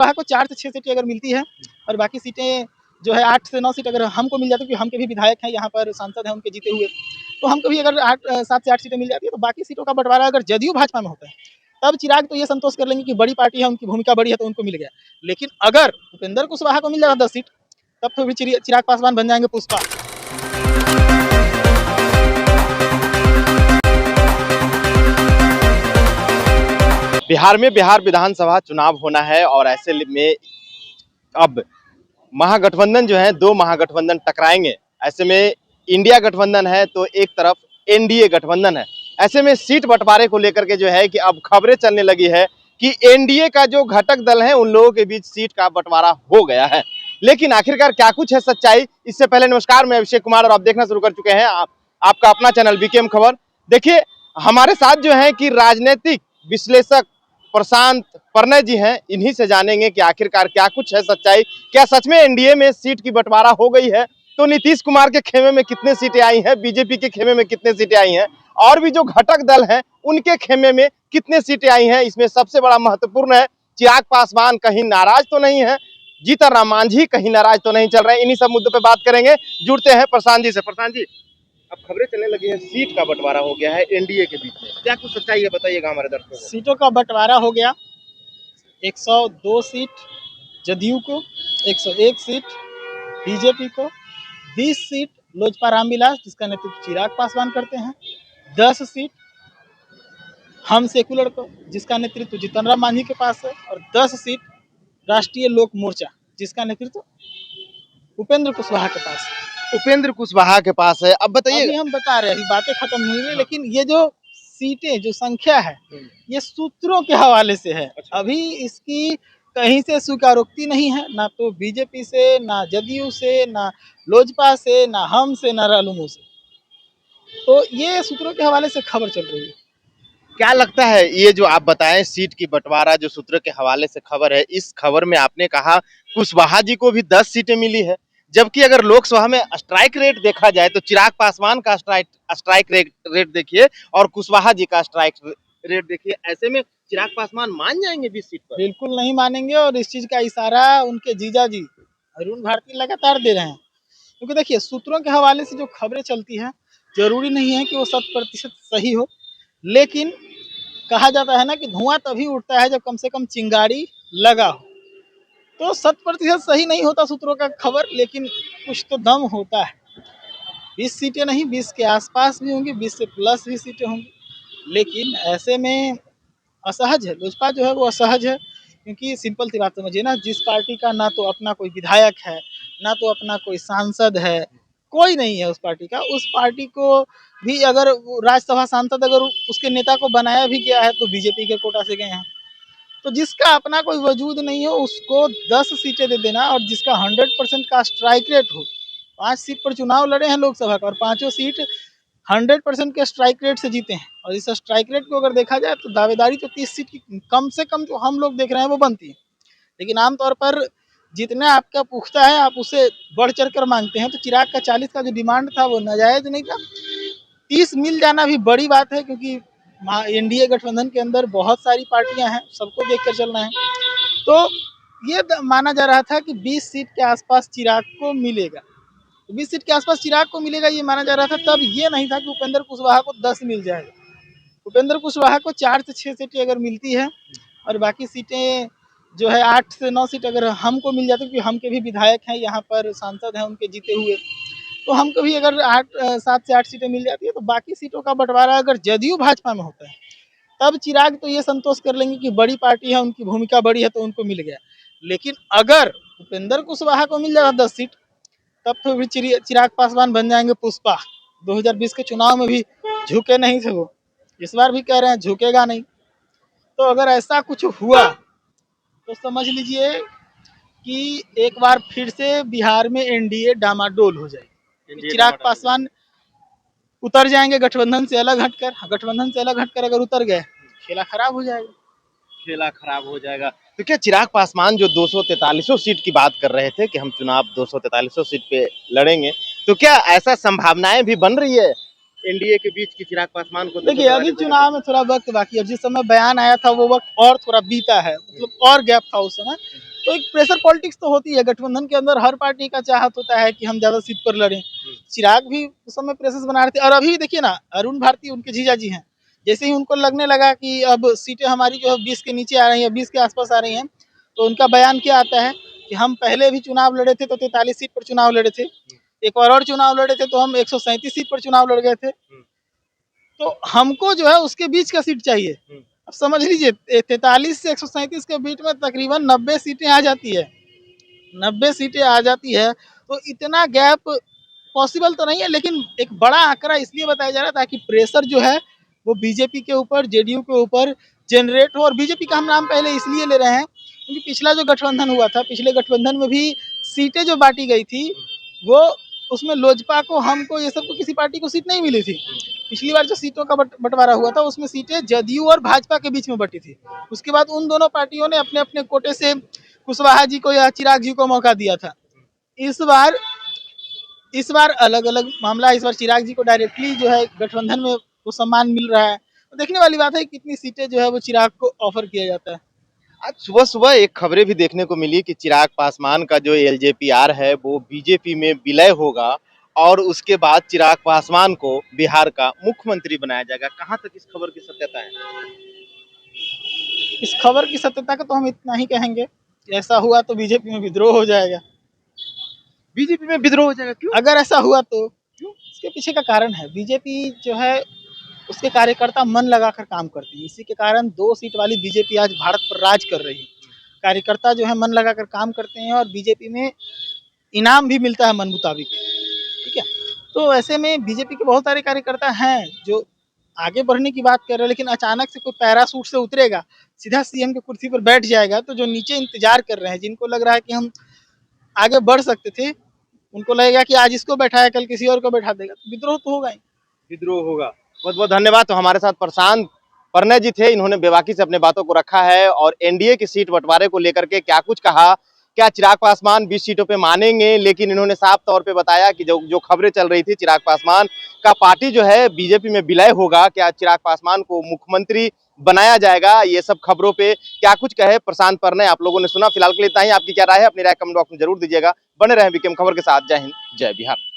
वहाँ को 4 से 6 सीटें अगर मिलती है और बाकी सीटें जो है 8 से 9 सीट अगर हमको मिल जाती है, क्योंकि हम के भी विधायक हैं, यहाँ पर सांसद हैं उनके जीते हुए, तो हमको भी अगर 7 से 8 सीटें मिल जाती है, तो बाकी सीटों का बंटवारा अगर जदयू भाजपा में होता है, तब चिराग तो ये संतोष कर लेंगे कि बड़ी पार्टी है, उनकी भूमिका बड़ी है तो उनको मिल गया। लेकिन अगर उपेंद्र कुशवाहा को मिल जाता 10 सीट, तब तो भी चिराग पासवान बन जाएंगे पुष्पा। बिहार में बिहार विधानसभा चुनाव होना है और ऐसे में अब महागठबंधन जो है, दो महागठबंधन टकराएंगे। ऐसे में इंडिया गठबंधन है तो एक तरफ एनडीए गठबंधन है। ऐसे में सीट बंटवारे को लेकर के जो है कि अब खबरें चलने लगी है कि एनडीए का जो घटक दल है उन लोगों के बीच सीट का बंटवारा हो गया है। लेकिन आखिरकार क्या कुछ है सच्चाई? इससे पहले नमस्कार, मैं अभिषेक कुमार और आप देखना शुरू कर चुके हैं आपका अपना चैनल बीकेएम खबर। देखिए, हमारे साथ जो है कि राजनीतिक विश्लेषक प्रशांत परनय जी हैं, इन्हीं से जानेंगे कि आखिरकार क्या कुछ है सच्चाई। क्या सच में एनडीए में सीट की बंटवारा हो गई है? तो नीतीश कुमार के खेमे में कितने सीटें आई हैं, बीजेपी के खेमे में कितने सीटें आई हैं, और भी जो घटक दल हैं उनके खेमे में कितने सीटें आई हैं? इसमें सबसे बड़ा महत्वपूर्ण है, चिराग पासवान कहीं नाराज तो नहीं है, जीतन राम मांझी कहीं नाराज तो नहीं चल रहे हैं। इन्हीं सब मुद्दों पर बात करेंगे। जुड़ते हैं प्रशांत जी से। प्रशांत जी, अब खबरें चलने लगी है सीट का बंटवारा हो गया है एनडीए के बीच में, क्या कुछ सच्चाई है बताइएगा हमारे दर्शकों को। सीटों का बंटवारा हो गया, 102 सीट जदयू को, 101 सीट बीजेपी को, 20 सीट लोजपा रामविलास जिसका नेतृत्व चिराग पासवान करते हैं, 10 सीट हम सेकुलर को जिसका नेतृत्व जीतन राम मांझी के पास है, और 10 सीट राष्ट्रीय लोक मोर्चा जिसका नेतृत्व उपेंद्र कुशवाहा के पास है। उपेंद्र कुशवाहा के पास है। अब बताइए, अभी हम बता रहे हैं, बातें खत्म हुई है, लेकिन ये जो सीटें, जो संख्या है, ये सूत्रों के हवाले से है। अभी इसकी कहीं से स्वीकारोक्ति नहीं है, ना तो बीजेपी से, ना जदयू से, ना लोजपा से, ना हम से, ना रालुमू से। तो ये सूत्रों के हवाले से खबर चल रही है। क्या लगता है ये जो आप बताएं सीट की बंटवारा जो सूत्र के हवाले से खबर है, इस खबर में आपने कहा कुशवाहा जी को भी 10 सीटें मिली है, जबकि अगर लोकसभा में स्ट्राइक रेट देखा जाए तो चिराग पासवान का स्ट्राइक रेट देखिए और कुशवाहा जी का स्ट्राइक रेट देखिए। ऐसे में चिराग पासवान मान जाएंगे 20 सीट पर? बिल्कुल नहीं मानेंगे, और इस चीज का इशारा उनके जीजा जी अरुण भारती लगातार दे रहे हैं। क्योंकि देखिए, सूत्रों के हवाले से जो खबरें चलती हैं, जरूरी नहीं है कि वो 100% सही हो, लेकिन कहा जाता है ना कि धुआं तभी उठता है जब कम से कम चिंगारी लगा हो। तो 100% सही नहीं होता सूत्रों का खबर, लेकिन कुछ तो दम होता है। 20 सीटें नहीं, 20 के आसपास भी होंगी, 20 से प्लस भी सीटें होंगी। लेकिन ऐसे में असहज है लोजपा, जो है वो असहज है, क्योंकि सिंपल सी बात समझिए ना, जिस पार्टी का ना तो अपना कोई विधायक है, ना तो अपना कोई सांसद है, कोई नहीं है उस पार्टी का। उस पार्टी को भी अगर राज्यसभा सांसद अगर उसके नेता को बनाया भी गया है तो बीजेपी के कोटा से गए हैं। तो जिसका अपना कोई वजूद नहीं हो उसको 10 सीटें दे देना, और जिसका 100% का स्ट्राइक रेट हो, 5 सीट पर चुनाव लड़े हैं लोकसभा का और पांचों सीट 100% के स्ट्राइक रेट से जीते हैं। और इस स्ट्राइक रेट को अगर देखा जाए तो दावेदारी तो 30 सीट की कम से कम जो हम लोग देख रहे हैं वो बनती है। लेकिन आमतौर पर जितना आपका पुख्ता है आप उसे बढ़ चढ़ कर मांगते हैं। तो चिराग का 40 का जो डिमांड था वो नाजायज नहीं था, 30 मिल जाना भी बड़ी बात है, क्योंकि एनडीए गठबंधन के अंदर बहुत सारी पार्टियां हैं, सबको देखकर चलना है। तो ये माना जा रहा था कि 20 सीट के आसपास चिराग को मिलेगा, 20 सीट के आसपास चिराग को मिलेगा ये माना जा रहा था। तब ये नहीं था कि उपेंद्र कुशवाहा को 10 मिल जाएगा। उपेंद्र कुशवाहा को 4 से 6 सीटें अगर मिलती है और बाकी सीटें जो है 8 से 9 सीट अगर हमको मिल जाती है, क्योंकि हम के भी विधायक हैं, यहाँ पर सांसद हैं उनके जीते हुए, तो हमको भी अगर 7 से 8 सीटें मिल जाती है, तो बाकी सीटों का बंटवारा अगर जदयू भाजपा में होता है, तब चिराग तो ये संतोष कर लेंगे कि बड़ी पार्टी है, उनकी भूमिका बड़ी है तो उनको मिल गया। लेकिन अगर उपेंद्र कुशवाहा को मिल जाता 10 सीट, तब तो भी चिराग पासवान बन जाएंगे पुष्पा। 2020 के चुनाव में भी झुके नहीं थे वो, इस बार भी कह रहे हैं झुकेगा नहीं। तो अगर ऐसा कुछ हुआ तो समझ लीजिए कि एक बार फिर से बिहार में एनडीए डामाडोल हो जाएगी। चिराग पासवान उतर जाएंगे गठबंधन से अलग हटकर, गठबंधन से अलग हटकर अगर उतर गए खेला खराब हो जाएगा। खेला खराब हो जाएगा। तो क्या चिराग पासवान जो 243 सीट की बात कर रहे थे कि हम चुनाव 243 सीट पे लड़ेंगे, तो क्या ऐसा संभावनाएं भी बन रही है एनडीए के बीच की चिराग पासवान को देखिए अभी चुनाव में थोड़ा वक्त बाकी है। अब जिस समय बयान आया था वो वक्त और थोड़ा बीता है, मतलब और गैप था उस समय। तो एक प्रेशर पॉलिटिक्स तो होती है गठबंधन के अंदर, हर पार्टी का चाहत होता है कि हम ज्यादा सीट पर लड़ें। चिराग भी उस समय प्रेशर बना रहे थे, और अभी देखिए ना अरुण भारती उनके जीजा जी हैं, जैसे ही उनको लगने लगा कि अब सीटें हमारी जो है 20 के नीचे आ रही हैं, 20 के आसपास आ रही हैं, तो उनका बयान क्या आता है कि हम पहले भी चुनाव लड़े थे तो 43 सीट पर चुनाव लड़े थे, एक और चुनाव लड़े थे तो हम 137 सीट पर चुनाव लड़ गए थे, तो हमको जो है उसके बीच का सीट चाहिए। अब समझ लीजिए 43 से 137 के बीच में तकरीबन 90 सीटें आ जाती है, 90 सीटें आ जाती है, तो इतना गैप पॉसिबल तो नहीं है, लेकिन एक बड़ा आंकड़ा इसलिए बताया जा रहा है ताकि प्रेशर जो है वो बीजेपी के ऊपर, जेडीयू के ऊपर जनरेट हो। और बीजेपी का हम नाम पहले इसलिए ले रहे हैं क्योंकि पिछला जो गठबंधन हुआ था, पिछले गठबंधन में भी सीटें जो बांटी गई थी वो, उसमें लोजपा को, हमको, ये सबको किसी पार्टी को सीट नहीं मिली थी। पिछली बार जो सीटों का बंटवारा हुआ था उसमें सीटें जदयू और भाजपा के बीच में बटी थी। उसके बाद उन दोनों पार्टियों ने अपने अपने कोटे से कुशवाहा जी को या चिराग जी को मौका दिया था। इस बार अलग अलग मामला, इस बार चिराग जी को डायरेक्टली जो है गठबंधन में वो सम्मान मिल रहा है। तो देखने वाली बात है कितनी सीटें जो है वो चिराग को ऑफर किया जाता है। आज सुबह सुबह एक खबरें भी देखने को मिली कि चिराग पासवान का जो एलजेपीआर है वो बीजेपी में विलय होगा और उसके बाद चिराग पासवान को बिहार का मुख्यमंत्री बनाया जाएगा। कहां तक इस खबर की सत्यता है? इस खबर की सत्यता का तो हम इतना ही कहेंगे, ऐसा हुआ तो बीजेपी में विद्रोह हो जाएगा। बीजेपी में विद्रोह हो जाएगा? क्यों? अगर ऐसा हुआ तो क्यों, इसके पीछे का कारण है, बीजेपी जो है उसके कार्यकर्ता मन लगाकर काम करते हैं, इसी के कारण 2 सीट वाली बीजेपी आज भारत पर राज कर रही है। कार्यकर्ता जो है मन लगाकर काम करते हैं और बीजेपी में इनाम भी मिलता है मन मुताबिक, ठीक है। तो ऐसे में बीजेपी के बहुत सारे कार्यकर्ता हैं जो आगे बढ़ने की बात कर रहे हैं, लेकिन अचानक से कोई पैरासूट से उतरेगा, सीधा सीएम की कुर्सी पर बैठ जाएगा, तो जो नीचे इंतजार कर रहे हैं, जिनको लग रहा है कि हम आगे बढ़ सकते थे, उनको लगेगा कि आज इसको बैठाया कल किसी और को बैठा देगा, तो विद्रोह तो होगा ही। विद्रोह होगा। बहुत बहुत धन्यवाद। तो हमारे साथ प्रशांत परने जी थे, इन्होंने बेबाकी से अपने बातों को रखा है और एनडीए की सीट बंटवारे को लेकर के क्या कुछ कहा। क्या चिराग पासवान 20 सीटों पे मानेंगे, लेकिन इन्होंने साफ तौर पे बताया कि जो खबरें चल रही थी चिराग पासवान का पार्टी जो है बीजेपी में विलय होगा, क्या चिराग पासवान को मुख्यमंत्री बनाया जाएगा, ये सब खबरों पे क्या कुछ कहे प्रशांत परने आप लोगों ने सुना। फिलहाल के लिए इतना ही। आपकी क्या राय है, अपनी राय कमेंट बॉक्स में जरूर दीजिएगा। बने रहे बीकेएम खबर के साथ। जय हिंद, जय बिहार।